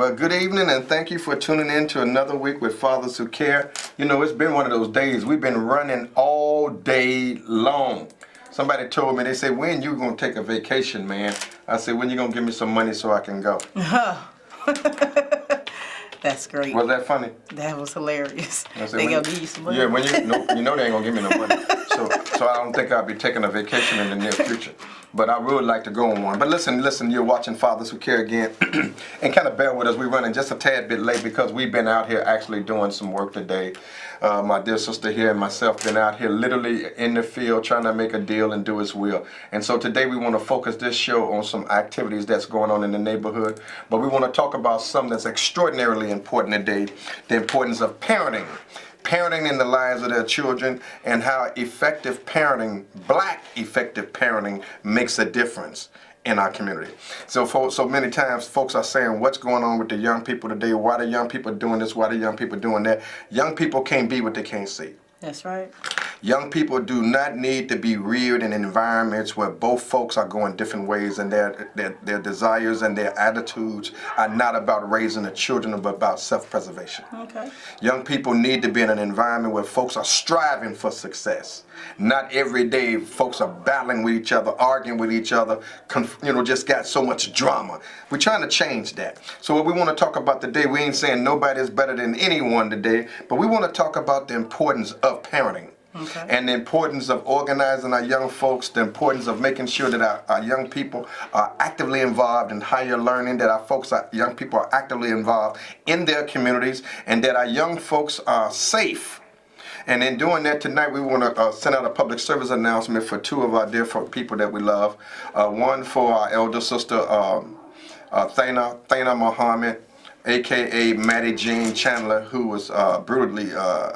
Well, good evening, and thank you for tuning in to another week with Fathers Who Care. You know, it's been one of those days. We've been running all day long. Somebody told me, they said, when you going to take a vacation, man? I said, when you going to give me some money so I can go? That's great. Was that funny? That was hilarious. Said, they going to give you some money? Yeah, when you know they ain't going to give me no money. So I don't think I'll be taking a vacation in the near future. But I would like to go on one. But listen, you're watching Fathers Who Care again. And kind of bear with us, we're running just a tad bit late because we've been out here actually doing some work today. My dear sister here and myself been out here literally in the field trying to make a deal and do His will. And so today we want to focus this show on some activities that's going on in the neighborhood. But we want to talk about something that's extraordinarily important today, the importance of parenting. Parenting in the lives of their children and how effective parenting, black effective parenting, makes a difference in our community. So many times folks are saying, what's going on with the young people today? Why the young people doing this? Why the young people doing that? Young people can't be what they can't see. That's right. Young people do not need to be reared in environments where both folks are going different ways and their desires and their attitudes are not about raising the children but about self-preservation. Okay. Young people need to be in an environment where folks are striving for success. Not every day folks are battling with each other, arguing with each other, just got so much drama. We're trying to change that. So what we want to talk about today, we ain't saying nobody is better than anyone today, but we want to talk about the importance of parenting. Okay. And the importance of organizing our young folks, the importance of making sure that our young people are actively involved in higher learning, that our young people are actively involved in their communities, and that our young folks are safe. And in doing that tonight, we want to send out a public service announcement for two of our dear people that we love. One for our elder sister, Thana Muhammad, a.k.a. Maddie Jean Chandler, who was brutally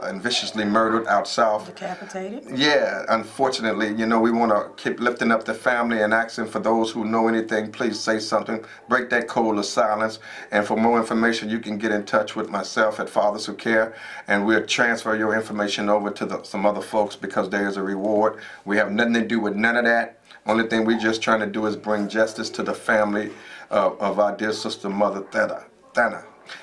and viciously murdered out south. Decapitated? Yeah, unfortunately, we want to keep lifting up the family and asking for those who know anything, please say something. Break that code of silence. And for more information, you can get in touch with myself at Fathers Who Care, and we'll transfer your information over to some other folks because there is a reward. We have nothing to do with none of that. Only thing we're just trying to do is bring justice to the family of our dear sister, Mother Thana.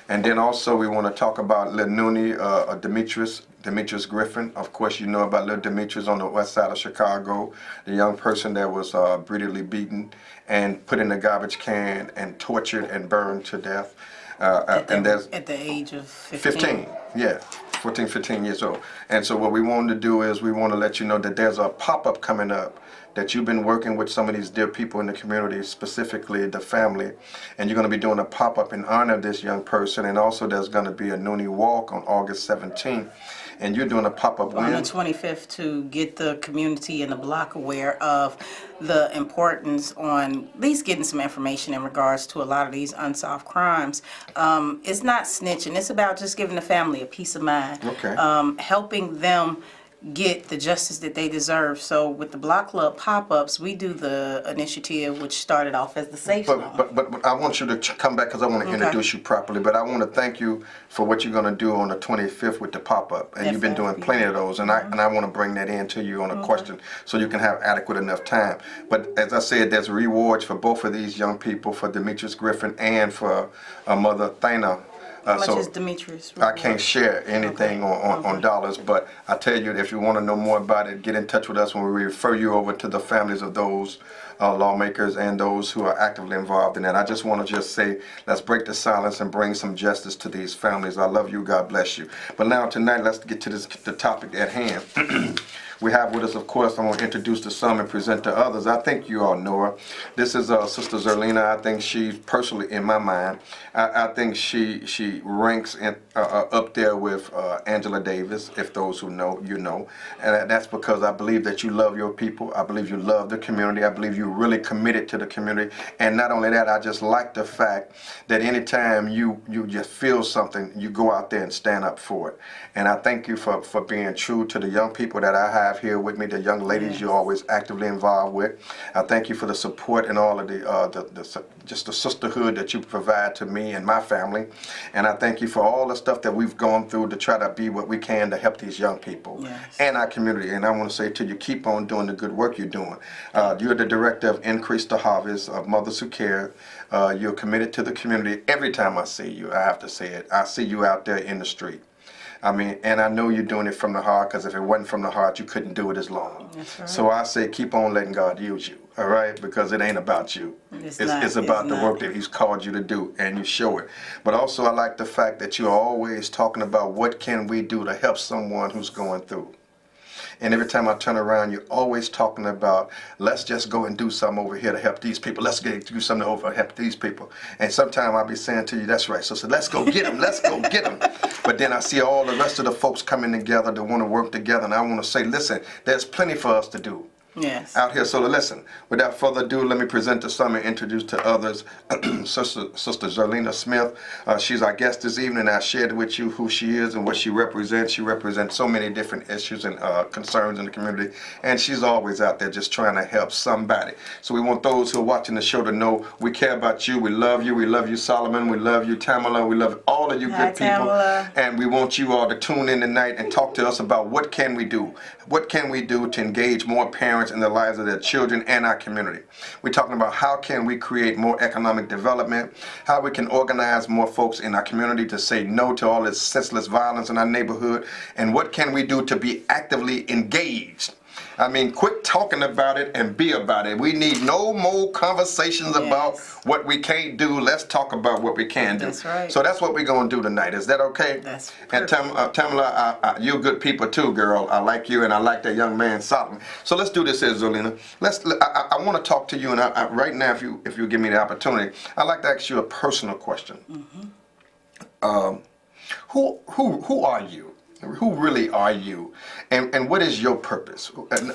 And then also we want to talk about little Noonie, Demetrius Griffin. Of course, you know about little Demetrius on the west side of Chicago, the young person that was brutally beaten and put in a garbage can and tortured and burned to death. At the age of 15. Yeah. 14, 15 years old. And so what we want to do is we want to let you know that there's a pop-up coming up, that you've been working with some of these dear people in the community, specifically the family, and you're going to be doing a pop-up in honor of this young person. And also there's going to be a Noonie Walk on August 17th. And you're doing a pop-up on the 25th to get the community and the block aware of the importance on at least getting some information in regards to a lot of these unsolved crimes. It's not snitching. It's about just giving the family a peace of mind. Okay. Helping them get the justice that they deserve. So with the Block Club pop-ups, we do the initiative which started off as the Safe Zone. But I want you to come back because I want to introduce you properly. But I want to thank you for what you're going to do on the 25th with the pop-up. And you've been doing plenty of those. And I want to bring that in to you on a question so you can have adequate enough time. But as I said, there's rewards for both of these young people, for Demetrius Griffin and for Mother Thana. How much is Demetrius? I can't share anything on dollars, but I tell you, if you want to know more about it, get in touch with us when we refer you over to the families of those lawmakers and those who are actively involved in that. I just want to say, let's break the silence and bring some justice to these families. I love you. God bless you. But now tonight, let's get to the topic at hand. We have with us, of course, I'm going to introduce to some and present to others. I think you all know her. This is Sister Zerlina. I think she's personally, in my mind, I think she ranks up there with Angela Davis, if those who know, you know. And that's because I believe that you love your people. I believe you love the community. I believe you're really committed to the community. And not only that, I just like the fact that anytime you just feel something, you go out there and stand up for it. And I thank you for being true to the young people that I have here with me, the young ladies you're always actively involved with. I thank you for the support and all of the just the sisterhood that you provide to me and my family. And I thank you for all the stuff that we've gone through to try to be what we can to help these young people and our community. And I want to say to you, keep on doing the good work you're doing. You're the director of Increase the Harvest of Mothers Who Care. You're committed to the community. Every time I see you, I have to say it, I see you out there in the street. I mean, and I know you're doing it from the heart, because if it wasn't from the heart, you couldn't do it as long. That's right. So I say keep on letting God use you, all right? Because it ain't about you. It's about the work that He's called you to do, and you show it. But also I like the fact that you're always talking about what can we do to help someone who's going through. And every time I turn around, you're always talking about, let's just go and do something over here to help these people. Let's do something over to help these people. And sometimes I'll be saying to you, that's right. So let's go get them. Let's go get them. But then I see all the rest of the folks coming together to want to work together. And I want to say, listen, there's plenty for us to do. Yes. Out here. So listen, without further ado, let me present to some and introduce to others Sister Zerlina Smith. She's our guest this evening. I shared with you who she is and what she represents. She represents so many different issues and concerns in the community, and she's always out there just trying to help somebody. So we want those who are watching the show to know we care about you. We love you. We love you, Solomon. We love you, Tamala. We love all of you good people. Tamala. And we want you all to tune in tonight and talk to us about what can we do. What can we do to engage more parents in the lives of their children and our community? We're talking about how can we create more economic development, how we can organize more folks in our community to say no to all this senseless violence in our neighborhood, and what can we do to be actively engaged. I mean, quit talking about it and be about it. We need no more conversations about what we can't do. Let's talk about what we can do. That's right. So that's what we're going to do tonight. Is that okay? That's perfect. And Tamala, you're good people too, girl. I like you, and I like that young man, Solomon. So let's do this here, Zerlina. I want to talk to you, and right now, if you give me the opportunity, I'd like to ask you a personal question. Mm-hmm. Who are you? Who really are you, and what is your purpose?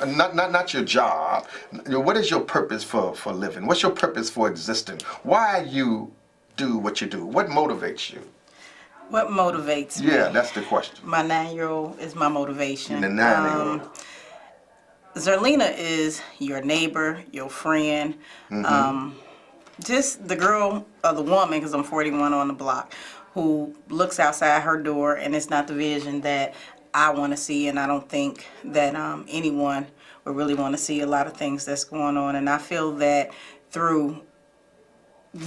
Not your job. What is your purpose for living? What's your purpose for existing? Why you do what you do? What motivates you? What motivates me? Yeah, that's the question. My 9-year-old is my motivation. The 9-year-old. Zerlina is your neighbor, your friend, just the girl or the woman, because I'm 41 on the block, who looks outside her door, and it's not the vision that I want to see, and I don't think that anyone would really want to see a lot of things that's going on. And I feel that through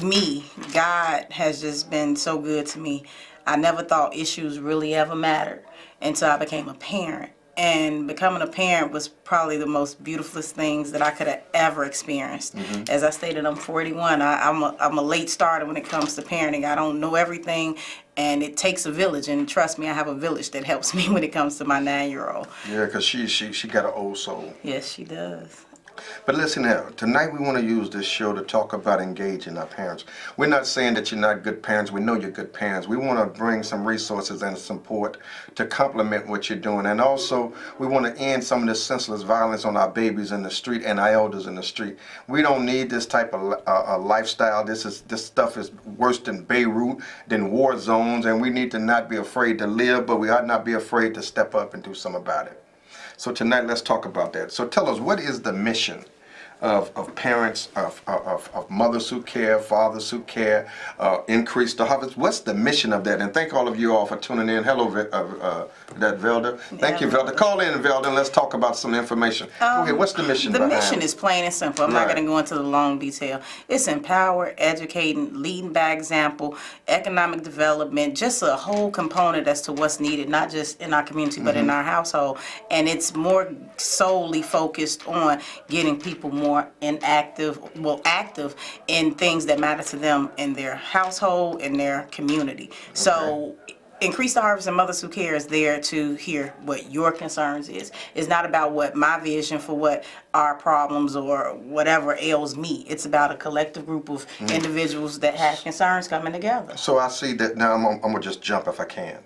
me, God has just been so good to me. I never thought issues really ever mattered until I became a parent. And becoming a parent was probably the most beautifulest things that I could have ever experienced. Mm-hmm. As I stated, I'm 41. I'm a late starter when it comes to parenting. I don't know everything, and it takes a village. And trust me, I have a village that helps me when it comes to my 9-year-old. Yeah, because she got an old soul. Yes, she does. But listen here, tonight we want to use this show to talk about engaging our parents. We're not saying that you're not good parents. We know you're good parents. We want to bring some resources and support to complement what you're doing. And also, we want to end some of this senseless violence on our babies in the street and our elders in the street. We don't need this type of lifestyle. This stuff is worse than Beirut, than war zones, and we need to not be afraid to live, but we ought not be afraid to step up and do something about it. So tonight, let's talk about that. So tell us, what is the mission of parents, of mothers who care, fathers who care, Increase the Harvest? What's the mission of that? And thank all of you all for tuning in. Hello, that Velda. Thank you, Velda. Call in, Velda, and let's talk about some information. Okay, what's the mission behind it? The mission is plain and simple. I'm not going to go into the long detail. It's empower, educating, leading by example, economic development, just a whole component as to what's needed, not just in our community, but in our household. And it's more solely focused on getting people more active in things that matter to them in their household, in their community. Okay. So Increase the Harvest and Mothers Who Care is there to hear what your concerns is. It's not about what my vision for what our problems or whatever ails me. It's about a collective group of individuals that have concerns coming together. So I see that now. I'm going to just jump if I can.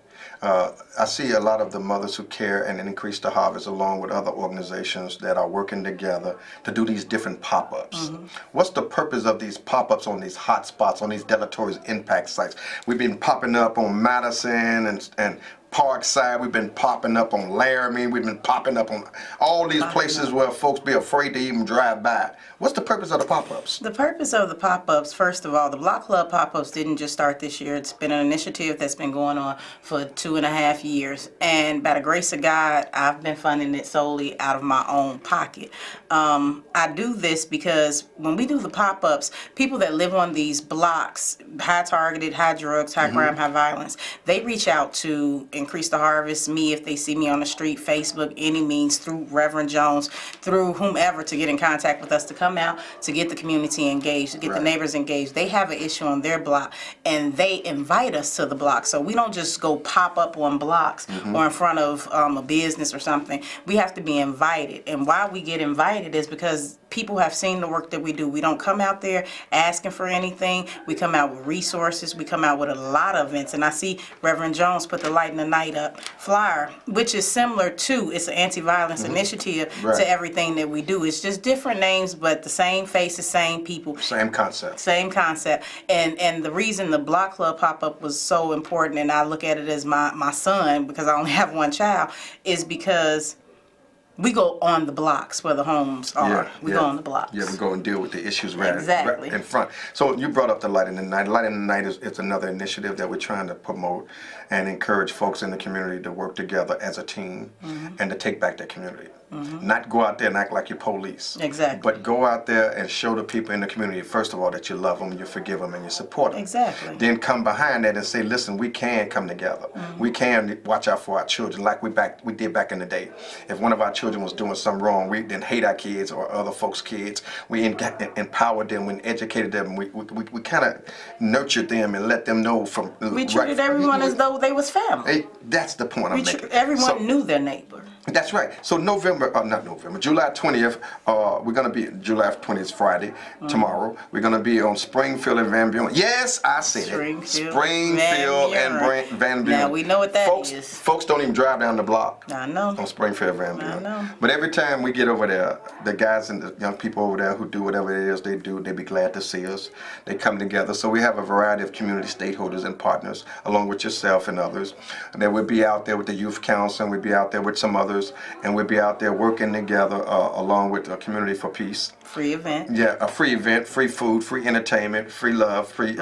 I see a lot of the Mothers Who Care and Increase the Harvest, along with other organizations that are working together to do these different pop-ups. What's the purpose of these pop-ups on these hot spots, on these deleterious impact sites? We've been popping up on Madison and Parkside, we've been popping up on Laramie, we've been popping up on all these places where folks be afraid to even drive by. What's the purpose of the pop-ups? The purpose of the pop-ups, first of all, the Block Club pop-ups didn't just start this year. It's been an initiative that's been going on for 2.5 years. And by the grace of God, I've been funding it solely out of my own pocket. I do this because when we do the pop-ups, people that live on these blocks, high targeted, high drugs, high crime, high violence, they reach out to Increase the Harvest, me if they see me on the street, Facebook, any means, through Reverend Jones, through whomever, to get in contact with us, to come out, to get the community engaged, to get the neighbors engaged. They have an issue on their block and they invite us to the block. So we don't just go pop up on blocks or in front of a business or something. We have to be invited. And why we get invited is because people have seen the work that we do. We don't come out there asking for anything. We come out with resources. We come out with a lot of events. And I see Reverend Jones put the Light in the Night up flyer, which is similar to, it's an anti-violence initiative to everything that we do. It's just different names, but the same faces, same people. Same concept. Same concept. And the reason the Block Club pop-up was so important, and I look at it as my son, because I only have one child, is because we go on the blocks where the homes are. We go on the blocks. Yeah, we go and deal with the issues right Exactly. in front. So you brought up the Light in the Night. Light in the Night is another initiative that we're trying to promote and encourage folks in the community to work together as a team and to take back their community. Not go out there and act like you're police. Exactly. But go out there and show the people in the community, first of all, that you love them, you forgive them, and you support them. Exactly. Then come behind that and say, listen, we can come together. We can watch out for our children like we did back in the day. If one of our children was doing something wrong, we didn't hate our kids or other folks' kids. We empowered them, we educated them, we kind of nurtured them and let them know from... We treated everyone as though they was family. That's the point I'm making. Everyone knew their neighbor. That's right. So July 20th, we're going to be, July 20th, Friday, tomorrow. We're going to be on Springfield and Van Buren. Yes, I said it. Springfield and Van Buren. Now we know what that is. Folks don't even drive down the block. I know. On Springfield and Van Buren. I know. But every time we get over there, the guys and the young people over there who do whatever it is they do, they be glad to see us. They come together. So we have a variety of community stakeholders and partners, along with yourself and others. And then we'll be out there with the youth council, and we'll be out there with some others. And we'll be out there working together along with Community for Peace. Free event. Yeah, a free event, free food, free entertainment, free love, free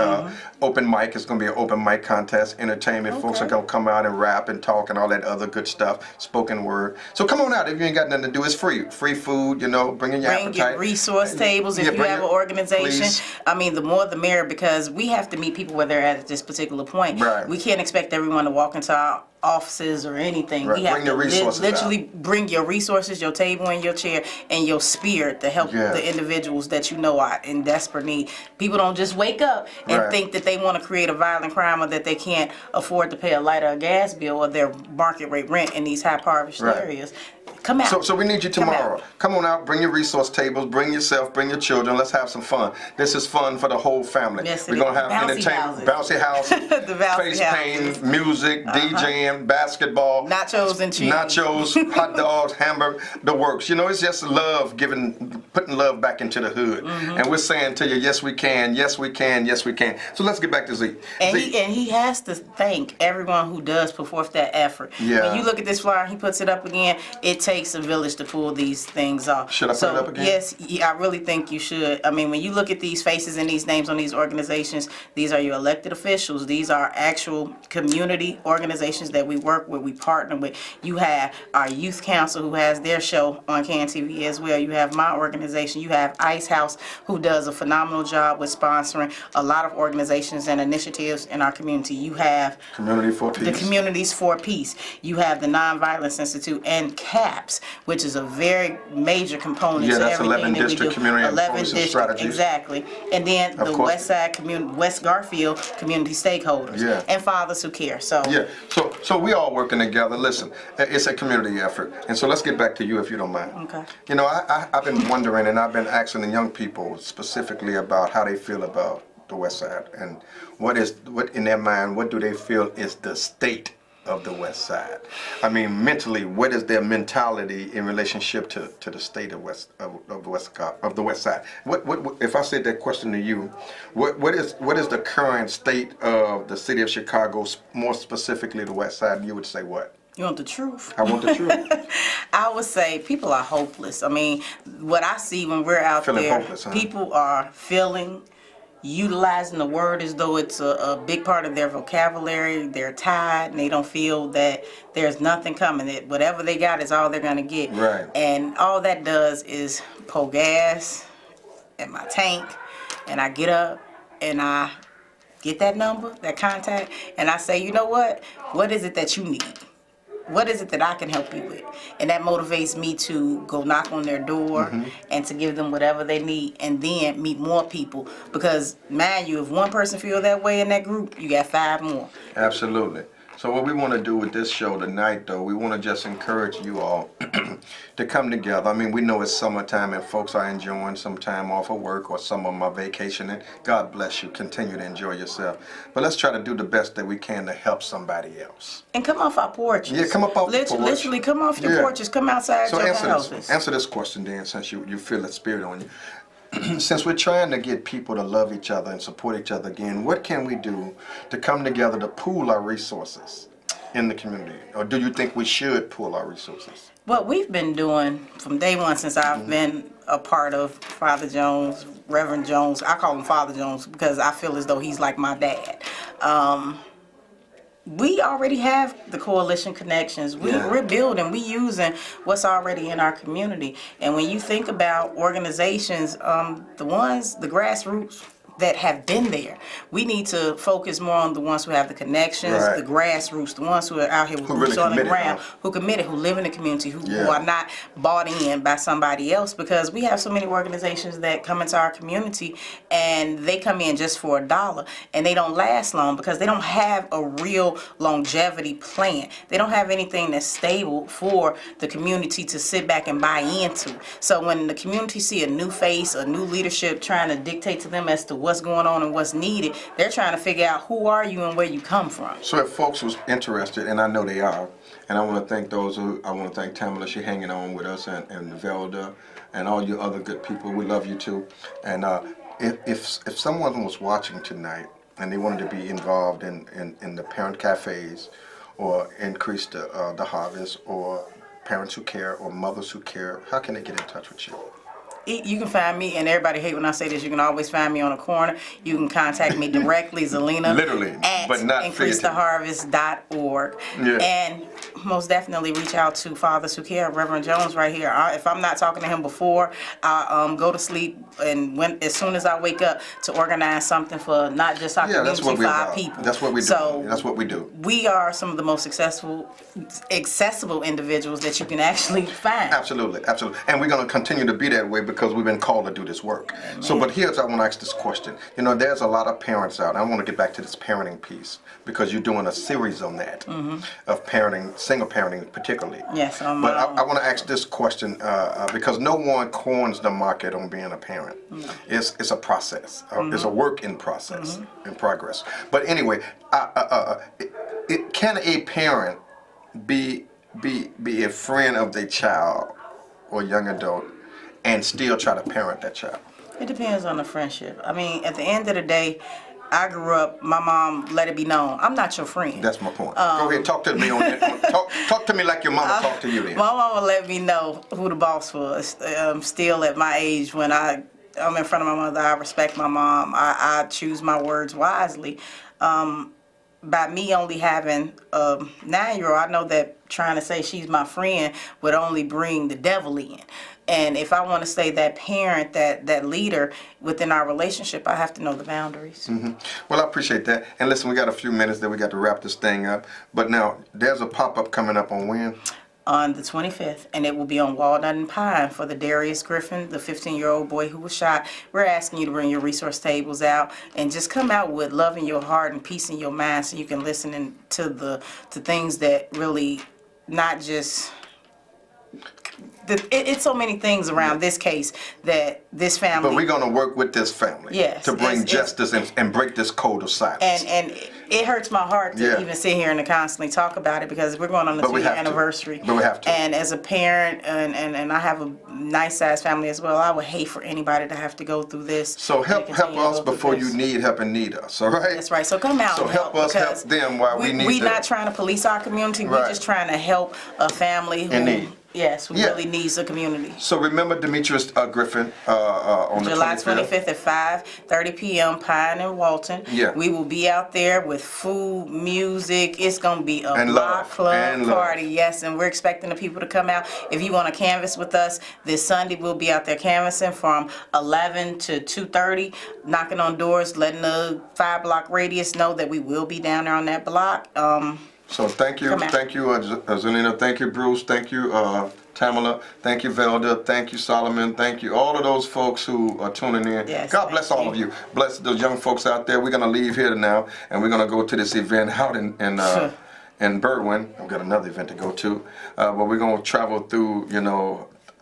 open mic. It's going to be an open mic contest, entertainment. Okay. Folks are going to come out and rap and talk and all that other good stuff, spoken word. So come on out if you ain't got nothing to do. It's free. Free food, bring in your appetite. Bring your resource tables if you have an organization. Please. I mean, the more the merrier, because we have to meet people where they're at this particular point. Right. We can't expect everyone to walk into our offices or anything. Right. We have Bring to your resources literally bring your resources, your table and your chair, and your spirit to help the individuals that you know are in desperate need. People don't just wake up and think that they want to create a violent crime or that they can't afford to pay a light or a gas bill or their market rate rent in these high impoverished areas. Come out. So we need you tomorrow. Come on out, bring your resource tables, bring yourself, bring your children. Let's have some fun. This is fun for the whole family. Yes, we're going to have entertainment, bouncy house, face paint, music, DJing, basketball, nachos and cheese. Nachos, hot dogs, hamburger, the works. It's just love, putting love back into the hood. And we're saying to you, yes we can, yes we can, yes we can. So let's get back to Z. And he has to thank everyone who does put forth that effort. Yeah. When you look at this flyer, he puts it up again, it takes a village to pull these things off. Should I put it up again? Yes, I really think you should. I mean, when you look at these faces and these names on these organizations, these are your elected officials. These are actual community organizations that we work with, we partner with. You have our youth council who has their show on CAN-TV as well. You have my organization. You have Ice House who does a phenomenal job with sponsoring a lot of organizations and initiatives in our community. You have Community for Peace. The Communities for Peace. You have the Nonviolence Institute and CAPS, which is a very major component to everything 11 that we district do. community 11 policing district, strategies. exactly. And then the West Side community, West Garfield community stakeholders, and fathers who care. So so we all working together. Listen, it's a community effort, and so let's get back to you if you don't mind. Okay. I've been wondering, and I've been asking the young people specifically about how they feel about the West Side, and what in their mind, what do they feel is the state of the West Side? I mean, mentally, what is their mentality in relationship to the state of the West Side? What if I said that question to you? What is the current state of the city of Chicago, more specifically the West Side? You would say what? You want the truth? I want the truth. I would say people are hopeless. I mean, what I see when we're out Feeling there, hopeless, huh? people are utilizing the word as though it's a big part of their vocabulary. They're tired and they don't feel that there's nothing coming. That whatever they got is all they're going to get. Right. And all that does is pour gas in my tank, and I get up and I get that number, that contact, and I say, you know what? What is it that you need? What is it that I can help you with? And that motivates me to go knock on their door and to give them whatever they need, and then meet more people. Because, mind you, if one person feel that way in that group, you got 5 more. Absolutely. So what we want to do with this show tonight, though, we want to just encourage you all to come together. I mean, we know it's summertime and folks are enjoying some time off of work, or some of them are vacationing. God bless you. Continue to enjoy yourself. But let's try to do the best that we can to help somebody else. And come off our porches. Yeah, come up off the porch. Literally, come off your porches. Come outside So your houses. answer this question, Dan, since you feel the spirit on you. Since we're trying to get people to love each other and support each other again, what can we do to come together to pool our resources in the community? Or do you think we should pool our resources? What we've been doing from day one since I've been a part of Father Jones, Reverend Jones, I call him Father Jones because I feel as though he's like my dad. We already have the coalition connections. We're building, we using what's already in our community. And when you think about organizations, the grassroots that have been there, we need to focus more on the ones who have the connections, the grassroots, the ones who are out here with boots on the ground, who committed, who live in the community, who are not bought in by somebody else. Because we have so many organizations that come into our community and they come in just for $1 and they don't last long because they don't have a real longevity plan. They don't have anything that's stable for the community to sit back and buy into. So when the community see a new face, a new leadership trying to dictate to them as to what's going on and what's needed, they're trying to figure out who are you and where you come from. So if folks was interested, and I know they are, and I want to thank Tamala, she hanging on with us, and Velda, and all you other good people. We love you too. And if someone was watching tonight and they wanted to be involved in the parent cafes, or increase the harvest, or parents who care, or mothers who care, how can they get in touch with you? You can find me, and everybody hate when I say this, you can always find me on a corner. You can contact me directly, Zerlina, literally, at but not increasetheharvest.org. And most definitely reach out to Fathers Who Care, Reverend Jones right here. If I'm not talking to him before, I go to sleep, and as soon as I wake up, to organize something for not just our community, for our people. That's what we do. So that's what we do. We are some of the most accessible individuals that you can actually find. Absolutely, absolutely. And we're going to continue to be that way because we've been called to do this work. Amen. So, but I want to ask this question. You know, there's a lot of parents out. I want to get back to this parenting piece because you're doing a series on that, of parenting, single parenting particularly. Yes. But I want to ask this question because no one corners the market on being a parent. No. It's a process. It's a work in process, in progress. But anyway, can a parent be a friend of their child or young adult and still try to parent that child? It depends on the friendship. I mean, at the end of the day, I grew up, my mom let it be known, I'm not your friend. That's my point. Go ahead, talk to me on that. Talk to me like your mama talked to you then. My mama let me know who the boss was. Still at my age, when I'm in front of my mother, I respect my mom. I choose my words wisely. By me only having a 9-year-old, I know that trying to say she's my friend would only bring the devil in. And if I want to stay that parent, that leader within our relationship, I have to know the boundaries. Well, I appreciate that. And listen, we got a few minutes that we got to wrap this thing up. But now, there's a pop-up coming up on when? On the 25th, and it will be on Walnut and Pine for the Darius Griffin, the 15-year-old boy who was shot. We're asking you to bring your resource tables out and just come out with love in your heart and peace in your mind, so you can listen to things that really not just it's so many things around this case that this family. But we're going to work with this family to bring justice and break this code of silence. And it hurts my heart to even sit here and to constantly talk about it because we're going on the 2-year anniversary. But we have to. And as a parent, and I have a nice sized family as well, I would hate for anybody to have to go through this. So help us before you need help and need us, all right? That's right. So come out and help us help them while we need We're not trying to police our community. We're just trying to help a family who really needs a community. So remember Demetrius Griffin on the July 25th at 5:30 p.m. Pine and Walton. Yeah. We will be out there with food, music. It's going to be a block club party. Yes, and we're expecting the people to come out. If you want to canvas with us, this Sunday we'll be out there canvassing from 11 to 2:30, knocking on doors, letting the 5-block radius know that we will be down there on that block. So thank you, Zerlina, thank you, Bruce, thank you, Tamala, thank you, Velda, thank you, Solomon, thank you, all of those folks who are tuning in. Yes, God bless all of you. Bless those young folks out there. We're going to leave here now, and we're going to go to this event out in Berwyn. We've got another event to go to, but we're going to travel through, you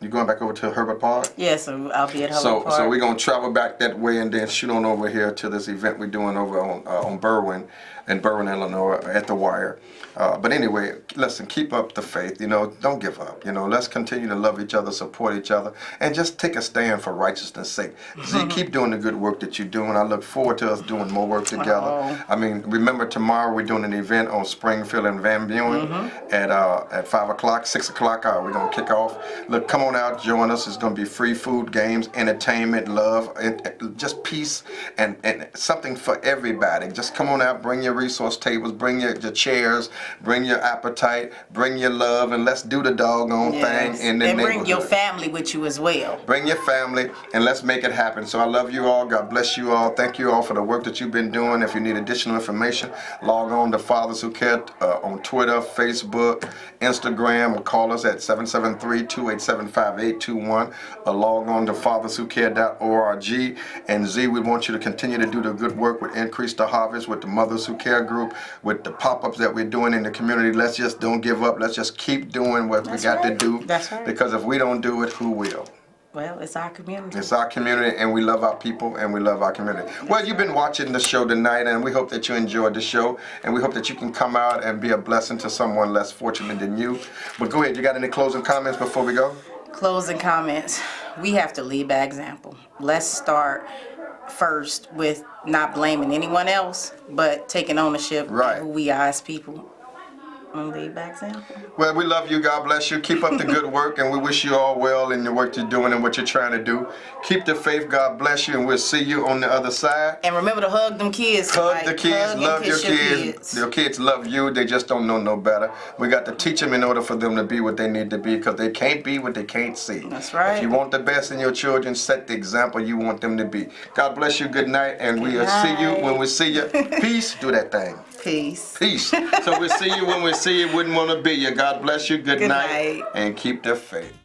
going back over to Herbert Park? Yes, so I'll be at Herbert Park. So we're going to travel back that way and then shoot on over here to this event we're doing over on Berwyn, in Berwyn, Illinois, at the Wire. But anyway, listen, keep up the faith, don't give up. Let's continue to love each other, support each other, and just take a stand for righteousness' sake. Z, keep doing the good work that you're doing. I look forward to us doing more work together. I mean, remember tomorrow we're doing an event on Springfield and Van Buren at 5 o'clock, 6 o'clock. We're going to kick off. Look, come on out, join us. It's going to be free food, games, entertainment, love, and just peace and something for everybody. Just come on out, bring your resource tables, bring your chairs, bring your appetite, bring your love, and let's do the doggone thing in the neighborhood. And bring your family with you as well. Bring your family, and let's make it happen. So I love you all. God bless you all. Thank you all for the work that you've been doing. If you need additional information, log on to Fathers Who Care on Twitter, Facebook, Instagram, or call us at 773-287-5821, or log on to fatherswhocare.org. And Z, we want you to continue to do the good work with Increase the Harvest, with the Mothers Who Care group, with the pop-ups that we're doing in the community. Let's just don't give up. Let's just keep doing what we got to do. That's right. Because if we don't do it, who will? Well, it's our community. It's our community, and we love our people, and we love our community. Well, you've been watching the show tonight, and we hope that you enjoyed the show, and we hope that you can come out and be a blessing to someone less fortunate than you. But go ahead, you got any closing comments before we go? Closing comments. We have to lead by example. Let's start first with not blaming anyone else, but taking ownership of who we are as people. Lead by example. Well, we love you. God bless you. Keep up the good work, and we wish you all well in the work you're doing and what you're trying to do. Keep the faith. God bless you, and we'll see you on the other side. And remember to hug them kids. Hug the kids. Love your kids. Your kids love you. They just don't know no better. We got to teach them in order for them to be what they need to be, because they can't be what they can't see. That's right. If you want the best in your children, set the example you want them to be. God bless you. Good night, and we'll see you when we see you. Peace. Do that thing. Peace. Peace. So we'll see you when we see you. Wouldn't want to be you. God bless you. Good night. And keep the faith.